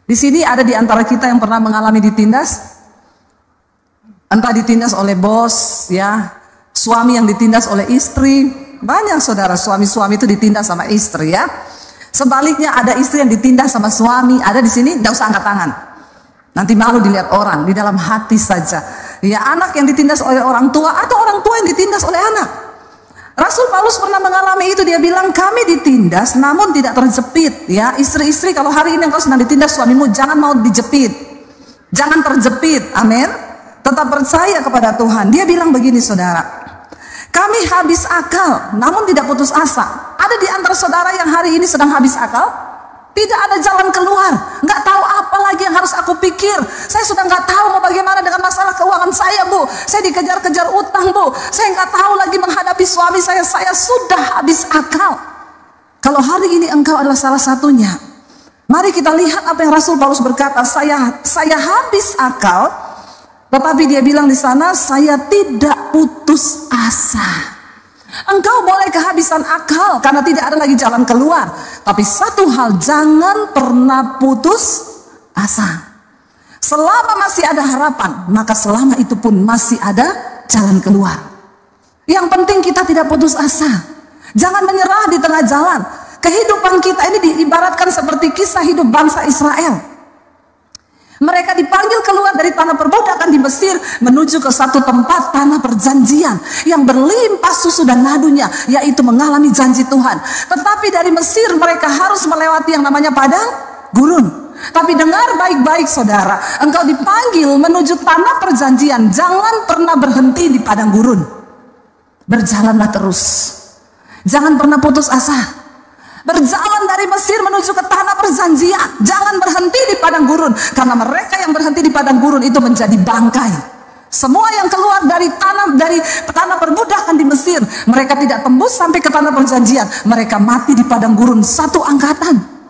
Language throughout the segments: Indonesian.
Di sini ada di antara kita yang pernah mengalami ditindas, entah ditindas oleh bos, ya, suami yang ditindas oleh istri. Banyak saudara, suami-suami itu ditindas sama istri, ya. Sebaliknya ada istri yang ditindas sama suami. Ada di sini, tidak usah angkat tangan. Nanti malu dilihat orang, di dalam hati saja. Ya, anak yang ditindas oleh orang tua atau orang tua yang ditindas oleh anak. Rasul Paulus pernah mengalami itu. Dia bilang, kami ditindas namun tidak terjepit. Ya, istri-istri, kalau hari ini engkau sedang ditindas suamimu, jangan mau dijepit, jangan terjepit. Amin. Tetap percaya kepada Tuhan. Dia bilang begini saudara, kami habis akal namun tidak putus asa. Ada di antara saudara yang hari ini sedang habis akal, tidak ada jalan keluar, nggak tahu apa lagi yang harus aku pikir. Saya sudah nggak tahu mau bagaimana dengan masalah keuangan saya, Bu. Saya dikejar-kejar utang, Bu. Saya nggak tahu lagi menghadapi suami saya. Saya sudah habis akal. Kalau hari ini engkau adalah salah satunya, mari kita lihat apa yang Rasul Paulus berkata. Saya habis akal, tetapi dia bilang di sana, saya tidak putus asa. Engkau boleh kehabisan akal karena tidak ada lagi jalan keluar, tapi satu hal, jangan pernah putus asa. Selama masih ada harapan, maka selama itu pun masih ada jalan keluar. Yang penting kita tidak putus asa. Jangan menyerah di tengah jalan. Kehidupan kita ini diibaratkan seperti kisah hidup bangsa Israel. Mereka dipanggil keluar dari tanah perbudakan di Mesir menuju ke satu tempat tanah perjanjian yang berlimpah susu dan madunya, yaitu mengalami janji Tuhan. Tetapi dari Mesir mereka harus melewati yang namanya padang gurun. Tapi dengar baik-baik saudara, engkau dipanggil menuju tanah perjanjian, jangan pernah berhenti di padang gurun. Berjalanlah terus, jangan pernah putus asa. Berjalan dari Mesir menuju ke tanah perjanjian, jangan berhenti di padang gurun, karena mereka yang berhenti di padang gurun itu menjadi bangkai. Semua yang keluar dari tanah perbudakan di Mesir, mereka tidak tembus sampai ke tanah perjanjian, mereka mati di padang gurun satu angkatan.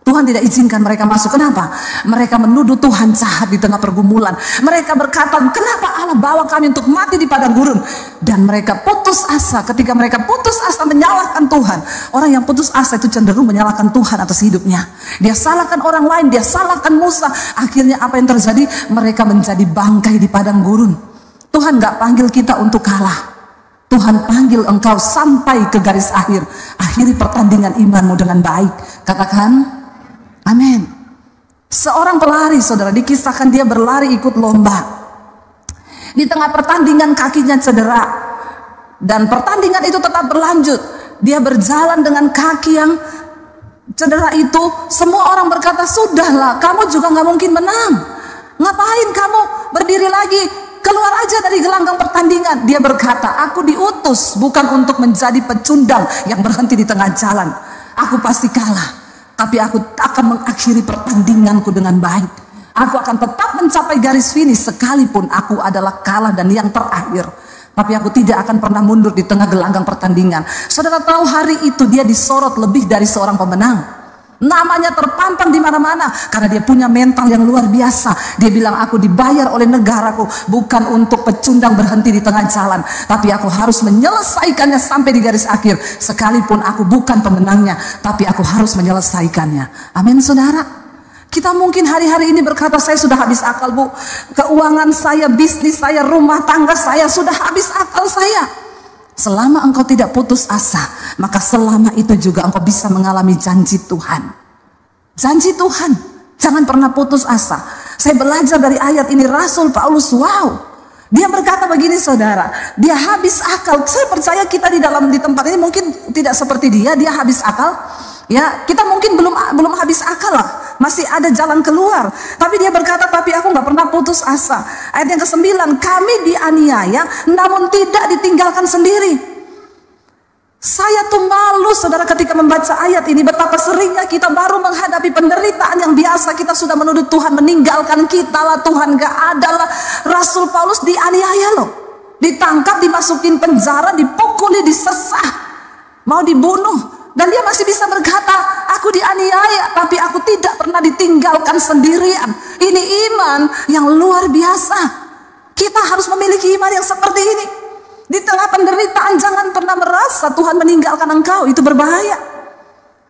Tuhan tidak izinkan mereka masuk. Kenapa? Mereka menuduh Tuhan jahat di tengah pergumulan. Mereka berkata, kenapa Allah bawa kami untuk mati di padang gurun? Dan mereka putus asa. Ketika mereka putus asa menyalahkan Tuhan. Orang yang putus asa itu cenderung menyalahkan Tuhan atas hidupnya. Dia salahkan orang lain, dia salahkan Musa. Akhirnya apa yang terjadi? Mereka menjadi bangkai di padang gurun. Tuhan gak panggil kita untuk kalah. Tuhan panggil engkau sampai ke garis akhir. Akhiri pertandingan imanmu dengan baik. Katakan amin. Seorang pelari saudara, dikisahkan dia berlari ikut lomba. Di tengah pertandingan kakinya cedera, dan pertandingan itu tetap berlanjut. Dia berjalan dengan kaki yang cedera itu. Semua orang berkata, sudahlah, kamu juga gak mungkin menang. Ngapain kamu berdiri lagi? Keluar aja dari gelanggang pertandingan. Dia berkata, aku diutus bukan untuk menjadi pecundang yang berhenti di tengah jalan. Aku pasti kalah, tapi aku akan mengakhiri pertandinganku dengan baik. Aku akan tetap mencapai garis finish sekalipun aku adalah kalah dan yang terakhir. Tapi aku tidak akan pernah mundur di tengah gelanggang pertandingan. Saudara tahu hari itu dia disorot lebih dari seorang pemenang. Namanya terpampang di mana-mana karena dia punya mental yang luar biasa. Dia bilang, aku dibayar oleh negaraku bukan untuk pecundang berhenti di tengah jalan, tapi aku harus menyelesaikannya sampai di garis akhir. Sekalipun aku bukan pemenangnya, tapi aku harus menyelesaikannya. Amin saudara. Kita mungkin hari-hari ini berkata, saya sudah habis akal, Bu. Keuangan saya, bisnis saya, rumah tangga saya, sudah habis akal saya. Selama engkau tidak putus asa, maka selama itu juga engkau bisa mengalami janji Tuhan. Janji Tuhan, jangan pernah putus asa. Saya belajar dari ayat ini, Rasul Paulus, wow. Dia berkata begini saudara, dia habis akal. Saya percaya kita di tempat ini mungkin tidak seperti dia habis akal. Ya, kita mungkin belum habis akal lah, masih ada jalan keluar. Tapi dia berkata, tapi aku nggak pernah putus asa. Ayat yang ke-9, kami dianiaya, namun tidak ditinggalkan sendiri. Saya tuh malu saudara ketika membaca ayat ini, betapa seringnya kita baru menghadapi penderitaan yang biasa kita sudah menuduh Tuhan meninggalkan kita lah, Tuhan gak ada lah. Rasul Paulus dianiaya loh, ditangkap, dimasukin penjara, dipukuli, disesah, mau dibunuh. Dan dia masih bisa berkata, aku dianiaya, tapi aku tidak pernah ditinggalkan sendirian. Ini iman yang luar biasa. Kita harus memiliki iman yang seperti ini. Di tengah penderitaan jangan pernah merasa Tuhan meninggalkan engkau, itu berbahaya.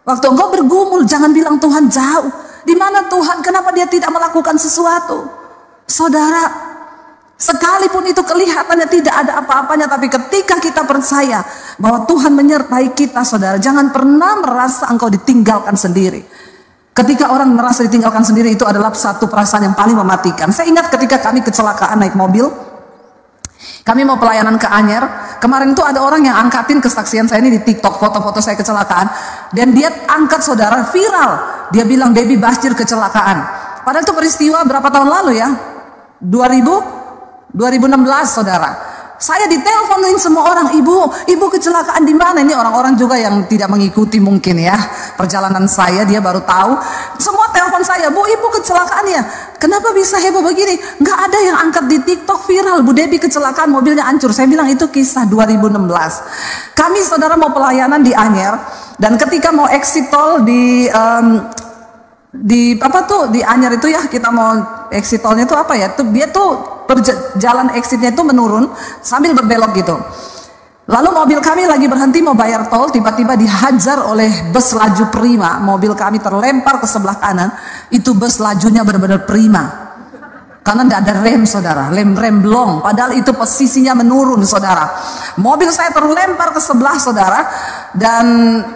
Waktu engkau bergumul, jangan bilang Tuhan jauh. Di mana Tuhan? Kenapa dia tidak melakukan sesuatu? Saudara, sekalipun itu kelihatannya tidak ada apa-apanya, tapi ketika kita percaya bahwa Tuhan menyertai kita, saudara, jangan pernah merasa engkau ditinggalkan sendiri. Ketika orang merasa ditinggalkan sendiri, itu adalah satu perasaan yang paling mematikan. Saya ingat ketika kami kecelakaan naik mobil, kami mau pelayanan ke Anyer. Kemarin itu ada orang yang angkatin kesaksian saya ini di TikTok, foto-foto saya kecelakaan. Dan dia angkat, saudara, viral. Dia bilang Debbie Basjir kecelakaan. Padahal itu peristiwa berapa tahun lalu ya? 2016, saudara. Saya diteleponin semua orang, ibu kecelakaan di mana? Ini orang-orang juga yang tidak mengikuti mungkin ya perjalanan saya, dia baru tahu. Semua telepon saya, Bu, ibu kecelakaan ya. Kenapa bisa heboh begini? Nggak ada yang angkat di TikTok viral, Bu Debbie kecelakaan, mobilnya hancur. Saya bilang itu kisah 2016. Kami, saudara, mau pelayanan di Anyer, dan ketika mau exit tol di Anyer itu ya, kita mau exit tolnya itu apa ya? Dia tuh jalan exitnya itu menurun sambil berbelok gitu. Lalu mobil kami lagi berhenti mau bayar tol, tiba-tiba dihajar oleh bus laju prima. Mobil kami terlempar ke sebelah kanan. Itu bus lajunya benar-benar prima. Karena tidak ada rem, saudara, rem blong. Padahal itu posisinya menurun, saudara. Mobil saya terlempar ke sebelah, saudara. Dan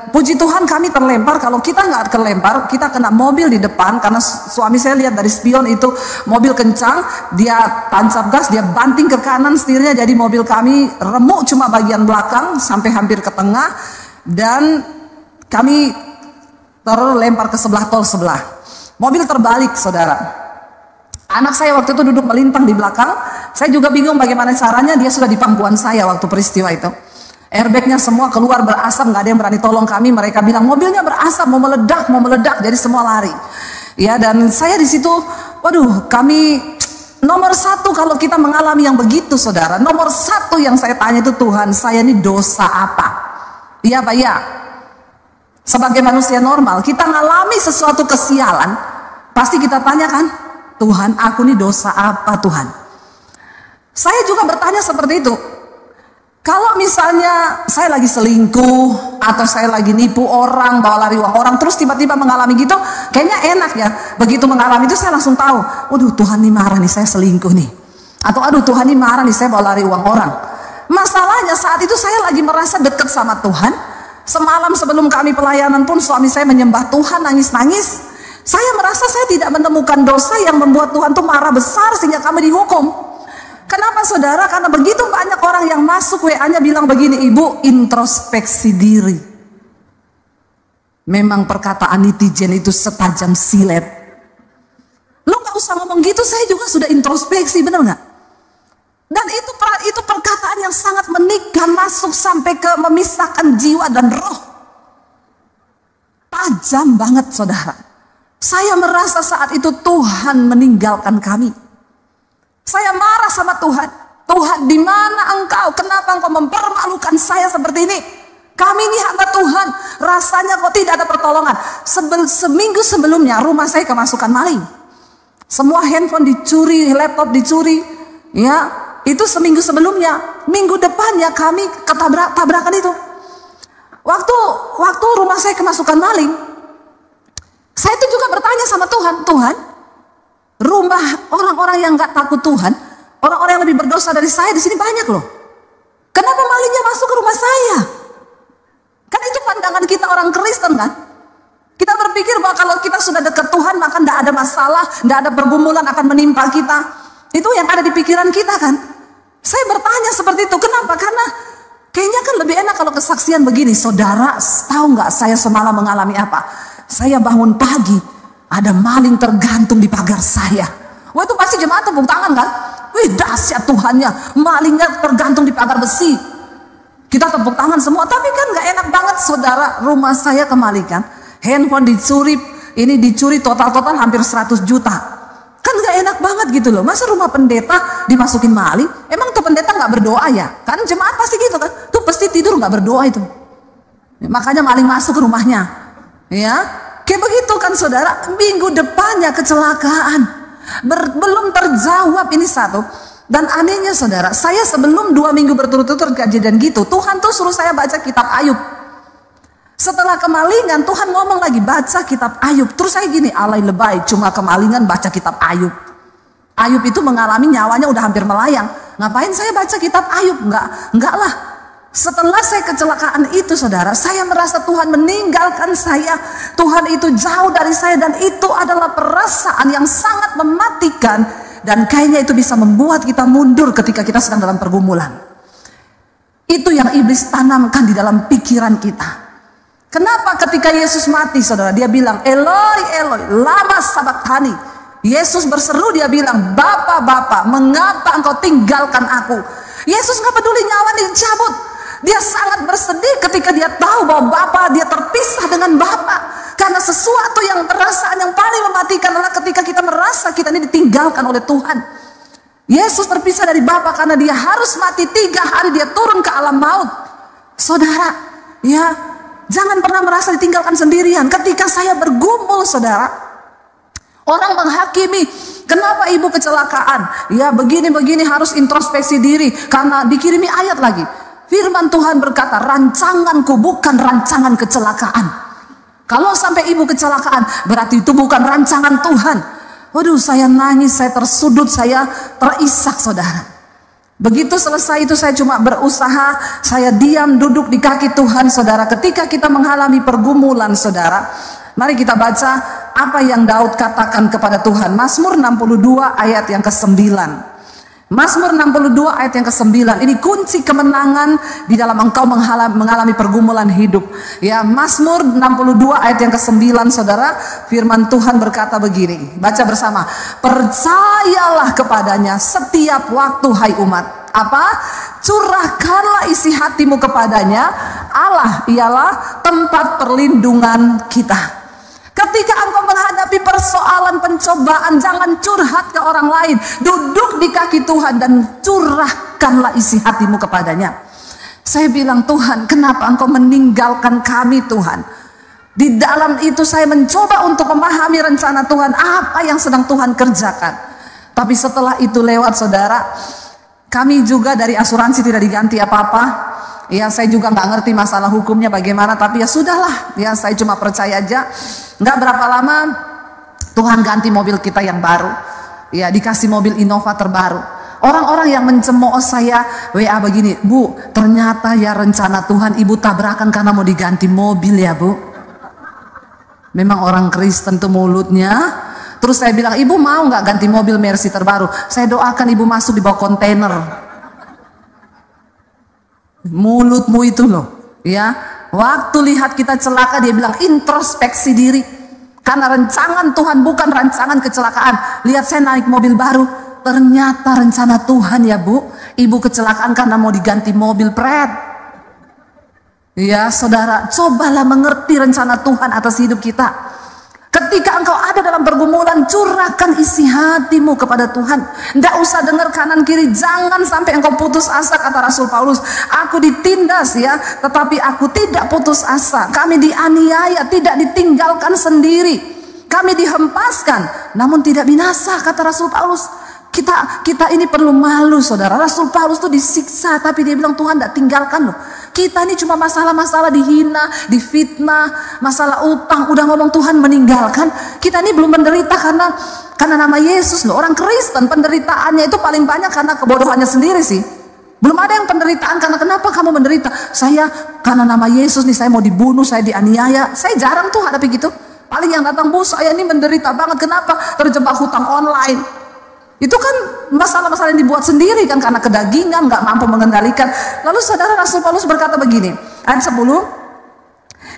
puji Tuhan kami terlempar. Kalau kita nggak kelempar, kita kena mobil di depan. Karena suami saya lihat dari spion itu mobil kencang, dia tancap gas, dia banting ke kanan setirnya. Jadi mobil kami remuk cuma bagian belakang sampai hampir ke tengah. Dan kami terlempar ke sebelah tol sebelah. Mobil terbalik, saudara. Anak saya waktu itu duduk melintang di belakang. Saya juga bingung bagaimana caranya, dia sudah di pangkuan saya waktu peristiwa itu. Airbagnya semua keluar berasap, nggak ada yang berani tolong kami. Mereka bilang mobilnya berasap, mau meledak, jadi semua lari. Ya, dan saya di situ, waduh, kami nomor satu kalau kita mengalami yang begitu, saudara. Nomor satu yang saya tanya itu, Tuhan, saya ini dosa apa? Iya, Pak, ya. Sebagai manusia normal, kita ngalami sesuatu kesialan, pasti kita tanyakan, Tuhan, aku ini dosa apa, Tuhan? Saya juga bertanya seperti itu. Kalau misalnya saya lagi selingkuh, atau saya lagi nipu orang, bawa lari uang orang, terus tiba-tiba mengalami gitu, kayaknya enak ya. Begitu mengalami itu saya langsung tahu, waduh, Tuhan ini marah nih, saya selingkuh nih. Atau aduh, Tuhan ini marah nih, saya bawa lari uang orang. Masalahnya saat itu saya lagi merasa dekat sama Tuhan. Semalam sebelum kami pelayanan pun suami saya menyembah Tuhan, nangis-nangis. Saya merasa saya tidak menemukan dosa yang membuat Tuhan tuh marah besar sehingga kami dihukum. Kenapa, saudara? Karena begitu banyak orang yang masuk WA-nya bilang begini, Ibu, introspeksi diri. Memang perkataan netizen itu setajam silet. Lo gak usah ngomong gitu, saya juga sudah introspeksi, bener gak? Dan itu perkataan yang sangat menikam, masuk sampai ke memisahkan jiwa dan roh. Tajam banget, saudara. Saya merasa saat itu Tuhan meninggalkan kami. Saya marah sama Tuhan. Tuhan, di mana Engkau? Kenapa Engkau mempermalukan saya seperti ini? Kami ini hamba Tuhan. Rasanya kok tidak ada pertolongan. Seminggu sebelumnya rumah saya kemasukan maling. Semua handphone dicuri, laptop dicuri. Ya, itu seminggu sebelumnya. Minggu depannya kami tabrakan itu. Waktu rumah saya kemasukan maling, saya itu juga bertanya sama Tuhan, Tuhan, rumah orang-orang yang gak takut Tuhan, orang-orang yang lebih berdosa dari saya di sini banyak loh. Kenapa malingnya masuk ke rumah saya? Kan itu pandangan kita orang Kristen kan? Kita berpikir bahwa kalau kita sudah dekat Tuhan maka tidak ada masalah, tidak ada pergumulan akan menimpa kita. Itu yang ada di pikiran kita kan? Saya bertanya seperti itu, kenapa? Karena kayaknya kan lebih enak kalau kesaksian begini. Saudara, tahu nggak saya semalam mengalami apa? Saya bangun pagi, ada maling tergantung di pagar saya. Wah, itu pasti jemaat tepuk tangan kan? Wih, dahsyat Tuhannya, malingnya tergantung di pagar besi. Kita tepuk tangan semua, tapi kan gak enak banget, saudara. Rumah saya kemalikan, handphone dicuri, ini dicuri total hampir 100 juta. Kan gak enak banget gitu loh. Masa rumah pendeta dimasukin maling? Emang tuh pendeta gak berdoa ya? Kan jemaat pasti gitu kan? Tuh pasti tidur gak berdoa itu. Makanya maling masuk ke rumahnya. Ya, kayak begitu kan, saudara. Minggu depannya kecelakaan, belum terjawab ini satu. Dan anehnya, saudara, saya sebelum 2 minggu berturut-turut kejadian gitu, Tuhan tuh suruh saya baca kitab Ayub. Setelah kemalingan, Tuhan ngomong lagi, baca kitab Ayub. Terus saya gini, alay lebay, cuma kemalingan baca kitab Ayub. Ayub itu mengalami nyawanya udah hampir melayang. Ngapain saya baca kitab Ayub? Enggak lah. Setelah saya kecelakaan itu, saudara, saya merasa Tuhan meninggalkan saya. Tuhan itu jauh dari saya, dan itu adalah perasaan yang sangat mematikan. Dan kayaknya itu bisa membuat kita mundur ketika kita sedang dalam pergumulan. Itu yang iblis tanamkan di dalam pikiran kita. Kenapa ketika Yesus mati, saudara, dia bilang, Eloi, Eloi, lama sabachthani. Yesus berseru, dia bilang, Bapa, Bapa, mengapa engkau tinggalkan aku? Yesus gak peduli nyawanya dicabut. Dia sangat bersedih ketika dia tahu bahwa Bapa, dia terpisah dengan Bapa. Karena sesuatu yang perasaan yang paling mematikan adalah ketika kita merasa kita ini ditinggalkan oleh Tuhan. Yesus terpisah dari Bapa karena dia harus mati 3 hari, dia turun ke alam maut. Saudara, ya, jangan pernah merasa ditinggalkan sendirian. Ketika saya bergumul, saudara, orang menghakimi, kenapa ibu kecelakaan? Ya begini-begini, harus introspeksi diri. Karena dikirimi ayat lagi. Firman Tuhan berkata, rancanganku bukan rancangan kecelakaan. Kalau sampai ibu kecelakaan, berarti itu bukan rancangan Tuhan. Waduh, saya nangis, saya tersudut, saya terisak, saudara. Begitu selesai itu saya cuma berusaha, saya diam duduk di kaki Tuhan, saudara. Ketika kita mengalami pergumulan, saudara, mari kita baca apa yang Daud katakan kepada Tuhan. Mazmur 62 ayat yang ke-9. Mazmur 62 ayat yang ke-9. Ini kunci kemenangan di dalam engkau mengalami pergumulan hidup. Ya, Mazmur 62 ayat yang ke-9, saudara, firman Tuhan berkata begini. Baca bersama. Percayalah kepadanya setiap waktu, hai umat. Apa? Curahkanlah isi hatimu kepadanya. Allah ialah tempat perlindungan kita. Ketika engkau menghadapi persoalan pencobaan, jangan curhat ke orang lain. Duduk di kaki Tuhan dan curahkanlah isi hatimu kepadanya. Saya bilang, Tuhan, kenapa engkau meninggalkan kami, Tuhan? Di dalam itu saya mencoba untuk memahami rencana Tuhan, apa yang sedang Tuhan kerjakan. Tapi setelah itu lewat, saudara, kami juga dari asuransi tidak diganti apa-apa. Ya, saya juga nggak ngerti masalah hukumnya bagaimana, tapi ya sudahlah, ya saya cuma percaya aja. Nggak berapa lama Tuhan ganti mobil kita yang baru, ya dikasih mobil Innova terbaru. Orang-orang yang mencemooh saya WA begini, Bu, ternyata ya rencana Tuhan ibu tabrakan karena mau diganti mobil ya Bu. Memang orang Kristen tuh mulutnya. Terus saya bilang, ibu mau nggak ganti mobil Mercy terbaru? Saya doakan ibu masuk di bawah kontainer. Mulutmu itu loh, ya. Waktu lihat kita celaka, dia bilang introspeksi diri. Karena rancangan Tuhan bukan rancangan kecelakaan. Lihat saya naik mobil baru, ternyata rencana Tuhan ya Bu. Ibu kecelakaan karena mau diganti mobil pret. Ya saudara, cobalah mengerti rencana Tuhan atas hidup kita. Ketika engkau ada dalam pergumulan, curahkan isi hatimu kepada Tuhan. Tidak usah dengar kanan kiri, jangan sampai engkau putus asa, kata Rasul Paulus. Aku ditindas ya, tetapi aku tidak putus asa. Kami dianiaya, tidak ditinggalkan sendiri. Kami dihempaskan, namun tidak binasa, kata Rasul Paulus. Kita ini perlu malu, saudara. Rasul Paulus itu disiksa, tapi dia bilang Tuhan tidak tinggalkan loh. Kita ini cuma masalah-masalah dihina, difitnah, masalah utang. Udah ngomong Tuhan meninggalkan. Kita ini belum menderita karena nama Yesus loh. Orang Kristen penderitaannya itu paling banyak karena kebodohannya sendiri sih. Belum ada yang penderitaan karena kenapa kamu menderita? Saya karena nama Yesus nih, saya mau dibunuh, saya dianiaya. Saya jarang tuh hadapi gitu. Paling yang datang, Bu, saya ini menderita banget. Kenapa? Terjebak hutang online. Itu kan masalah-masalah yang dibuat sendiri kan, karena kedagingan, nggak mampu mengendalikan. Lalu saudara, Rasul Paulus berkata begini, ayat 10,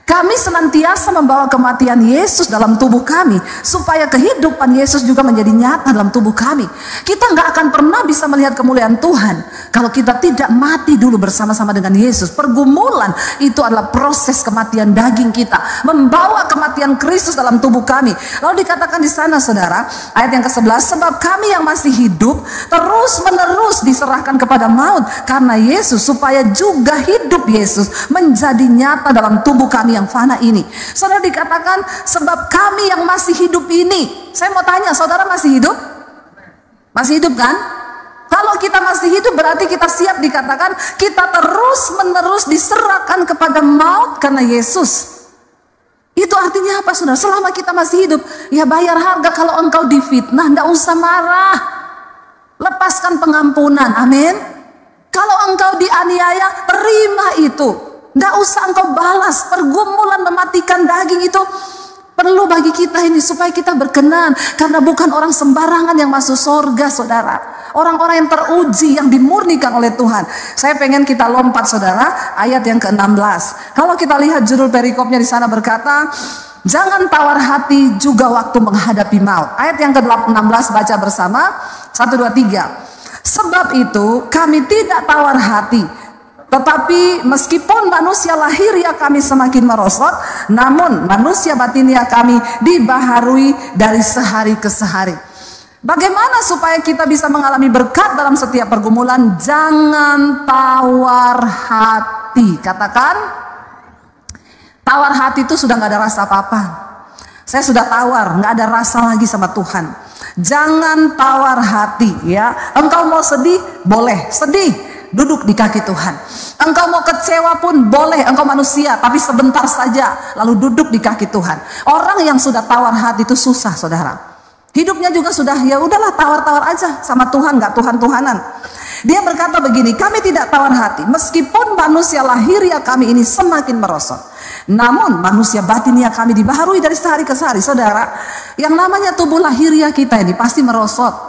kami senantiasa membawa kematian Yesus dalam tubuh kami, supaya kehidupan Yesus juga menjadi nyata dalam tubuh kami. Kita nggak akan pernah bisa melihat kemuliaan Tuhan kalau kita tidak mati dulu bersama-sama dengan Yesus. Pergumulan itu adalah proses kematian daging kita, membawa kematian Kristus dalam tubuh kami. Lalu dikatakan di sana, saudara, ayat yang ke-11, sebab kami yang masih hidup terus-menerus diserahkan kepada maut karena Yesus, supaya juga hidup Yesus menjadi nyata dalam tubuh kami yang fana ini. Saudara, dikatakan sebab kami yang masih hidup ini. Saya mau tanya, saudara masih hidup? Masih hidup kan? Kalau selama kita masih hidup berarti kita siap dikatakan kita terus-menerus diserahkan kepada maut karena Yesus. Itu artinya apa, saudara? Selama kita masih hidup, ya bayar harga. Kalau engkau difitnah, tidak usah marah. Lepaskan pengampunan, amin. Kalau engkau dianiaya, terima itu. Tidak usah engkau balas. Pergumulan mematikan daging itu perlu bagi kita ini supaya kita berkenan. Karena bukan orang sembarangan yang masuk surga, saudara. Orang-orang yang teruji, yang dimurnikan oleh Tuhan. Saya pengen kita lompat, saudara, ayat yang ke-16. Kalau kita lihat judul perikopnya di sana berkata, jangan tawar hati juga waktu menghadapi maut. Ayat yang ke-16 baca bersama. 1, 2, 3. Sebab itu kami tidak tawar hati. Tetapi meskipun manusia lahiriah kami semakin merosot, namun manusia batiniah kami dibaharui dari sehari ke sehari. Bagaimana supaya kita bisa mengalami berkat dalam setiap pergumulan? Jangan tawar hati. Katakan, tawar hati itu sudah nggak ada rasa apa-apa. Saya sudah tawar, nggak ada rasa lagi sama Tuhan. Jangan tawar hati, ya. Engkau mau sedih, boleh sedih, duduk di kaki Tuhan. Engkau mau kecewa pun boleh, engkau manusia, tapi sebentar saja, lalu duduk di kaki Tuhan. Orang yang sudah tawar hati itu susah, saudara. Hidupnya juga sudah, ya udahlah tawar-tawar aja sama Tuhan, nggak Tuhan-Tuhanan. Dia berkata begini, kami tidak tawar hati, meskipun manusia lahiriah kami ini semakin merosot, namun manusia batiniah kami dibaharui dari sehari ke sehari. Saudara, yang namanya tubuh lahiriah kita ini pasti merosot.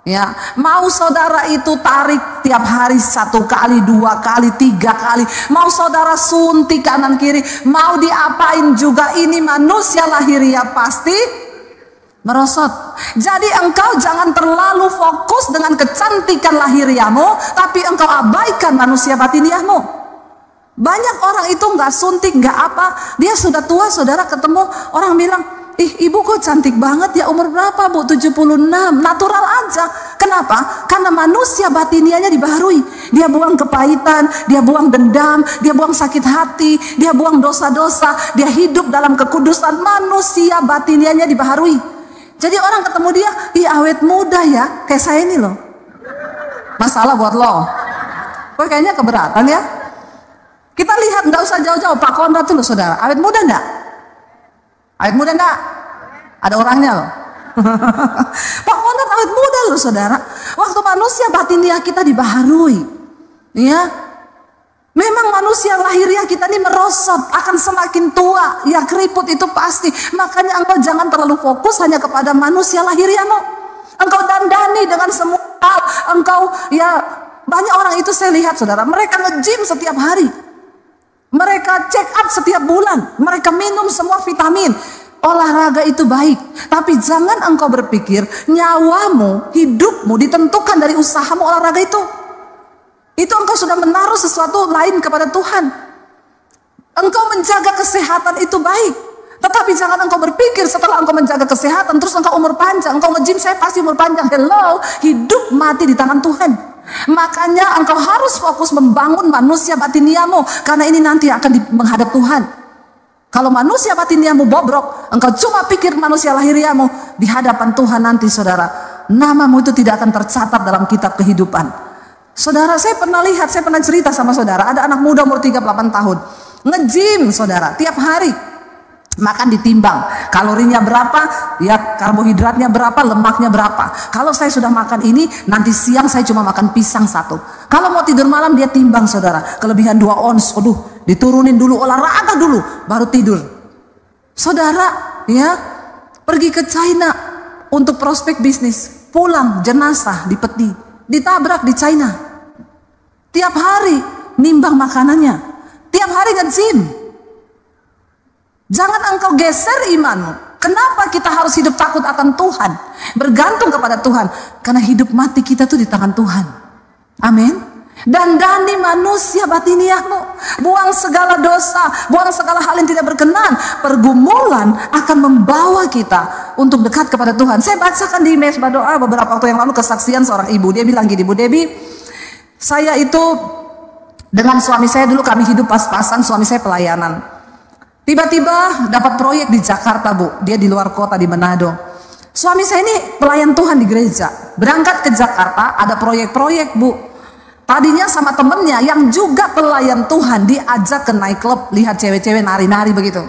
Ya, mau saudara itu tarik tiap hari 1 kali, 2 kali, 3 kali, mau saudara suntik kanan kiri, mau diapain juga, ini manusia lahiriah pasti merosot. Jadi engkau jangan terlalu fokus dengan kecantikan lahiriahmu, tapi engkau abaikan manusia batiniahmu. Banyak orang itu nggak suntik, nggak apa, dia sudah tua, saudara, ketemu orang bilang, ih ibu kok cantik banget ya, umur berapa bu? 76, natural aja. Kenapa? Karena manusia batiniahnya dibaharui. Dia buang kepahitan, dia buang dendam, dia buang sakit hati, dia buang dosa-dosa, dia hidup dalam kekudusan. Manusia batiniahnya dibaharui. Jadi orang ketemu dia, ih awet muda ya, kayak saya ini loh. Masalah buat lo. Kok kayaknya keberatan ya? Kita lihat, nggak usah jauh-jauh, Pak Konrad tuh loh, saudara. Awet muda enggak? Awet muda enggak? Ada orangnya loh. Pak Konrad awet muda loh, saudara. Waktu manusia batiniah kita dibaharui, ya. Memang manusia lahiriah kita ini merosot, akan semakin tua, ya keriput itu pasti. Makanya engkau jangan terlalu fokus hanya kepada manusia lahiriahmu. Engkau dandani dengan semua hal. Engkau, ya banyak orang itu saya lihat, saudara, mereka nge-gym setiap hari. Mereka check up setiap bulan. Mereka minum semua vitamin. Olahraga itu baik. Tapi jangan engkau berpikir nyawamu, hidupmu ditentukan dari usahamu olahraga itu. Itu engkau sudah menaruh sesuatu lain kepada Tuhan. Engkau menjaga kesehatan itu baik. Tetapi jangan engkau berpikir setelah engkau menjaga kesehatan terus engkau umur panjang. Engkau nge-gym, saya pasti umur panjang. Hello, hidup mati di tangan Tuhan. Makanya engkau harus fokus membangun manusia batiniahmu. Karena ini nanti akan menghadap Tuhan. Kalau manusia batiniahmu bobrok, engkau cuma pikir manusia lahiriahmu, di hadapan Tuhan nanti, saudara, namamu itu tidak akan tercatat dalam kitab kehidupan. Saudara, saya pernah lihat, saya pernah cerita sama saudara, ada anak muda umur 38 tahun, nge-gym, saudara, tiap hari. Makan ditimbang, kalorinya berapa, ya karbohidratnya berapa, lemaknya berapa. Kalau saya sudah makan ini, nanti siang saya cuma makan pisang 1. Kalau mau tidur malam dia timbang, saudara, kelebihan 2 ons, aduh, diturunin dulu, olahraga dulu, baru tidur. Saudara, ya, pergi ke China untuk prospek bisnis, pulang jenazah di peti, ditabrak di China. Tiap hari nimbang makanannya, tiap hari nge-gym. Jangan engkau geser imanmu. Kenapa kita harus hidup takut akan Tuhan, bergantung kepada Tuhan? Karena hidup mati kita tuh di tangan Tuhan. Amin. Dandani manusia batiniahmu, buang segala dosa, buang segala hal yang tidak berkenan. Pergumulan akan membawa kita untuk dekat kepada Tuhan. Saya bacakan di mesbah doa beberapa waktu yang lalu kesaksian seorang ibu. Dia bilang gini, Bu Debbie, saya itu dengan suami saya dulu kami hidup pas-pasan, suami saya pelayanan. Tiba-tiba dapat proyek di Jakarta, Bu. Dia di luar kota di Manado. Suami saya ini pelayan Tuhan di gereja. Berangkat ke Jakarta, ada proyek-proyek, Bu. Tadinya sama temennya yang juga pelayan Tuhan, diajak ke night club, lihat cewek-cewek nari-nari begitu.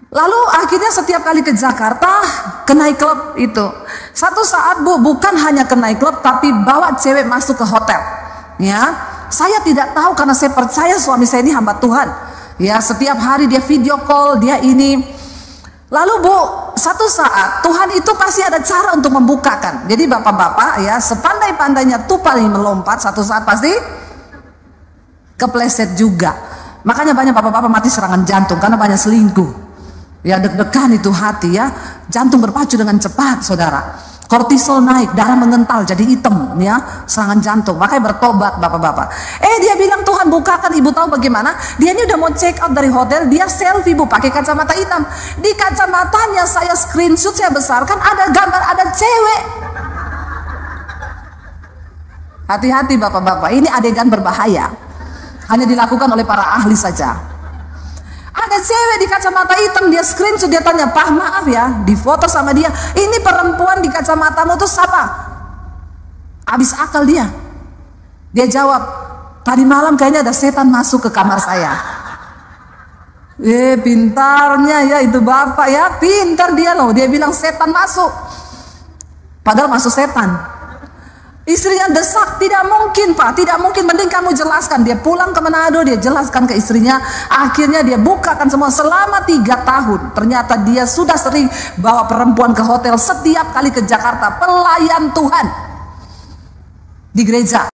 Lalu akhirnya setiap kali ke Jakarta, ke night club itu. Satu saat, Bu, bukan hanya ke night club, tapi bawa cewek masuk ke hotel. Ya, saya tidak tahu karena saya percaya suami saya ini hamba Tuhan. Ya, setiap hari dia video call, dia ini. Lalu, Bu, satu saat Tuhan itu pasti ada cara untuk membukakan. Jadi bapak-bapak ya, sepandai-pandainya tuh paling melompat, satu saat pasti kepleset juga. Makanya banyak bapak-bapak mati serangan jantung karena banyak selingkuh. Ya, deg-degan itu hati ya, jantung berpacu dengan cepat, saudara. Kortisol naik, darah mengental jadi hitam ya, serangan jantung. Makanya bertobat bapak-bapak. Dia bilang Tuhan bukakan. Ibu tahu bagaimana? Dia ini udah mau check out dari hotel, dia selfie, Bu, pakai kacamata hitam. Di kacamatanya saya screenshot, saya besarkan, ada gambar ada cewek. Hati-hati bapak-bapak, ini adegan berbahaya. Hanya dilakukan oleh para ahli saja. Ada cewek di kacamata hitam, dia screenshot, dia tanya, "Pak, maaf ya, difoto sama dia. Ini perempuan di kacamatamu tuh siapa?" Habis akal dia. Dia jawab, "Tadi malam kayaknya ada setan masuk ke kamar saya." Pintarnya ya itu bapak ya, pintar dia loh. Dia bilang setan masuk. Padahal masuk setan. Istrinya desak, "Tidak mungkin, Pak, tidak mungkin, mending kamu jelaskan." Dia pulang ke Manado, dia jelaskan ke istrinya. Akhirnya dia bukakan semua selama 3 tahun. Ternyata dia sudah sering bawa perempuan ke hotel setiap kali ke Jakarta, pelayan Tuhan di gereja.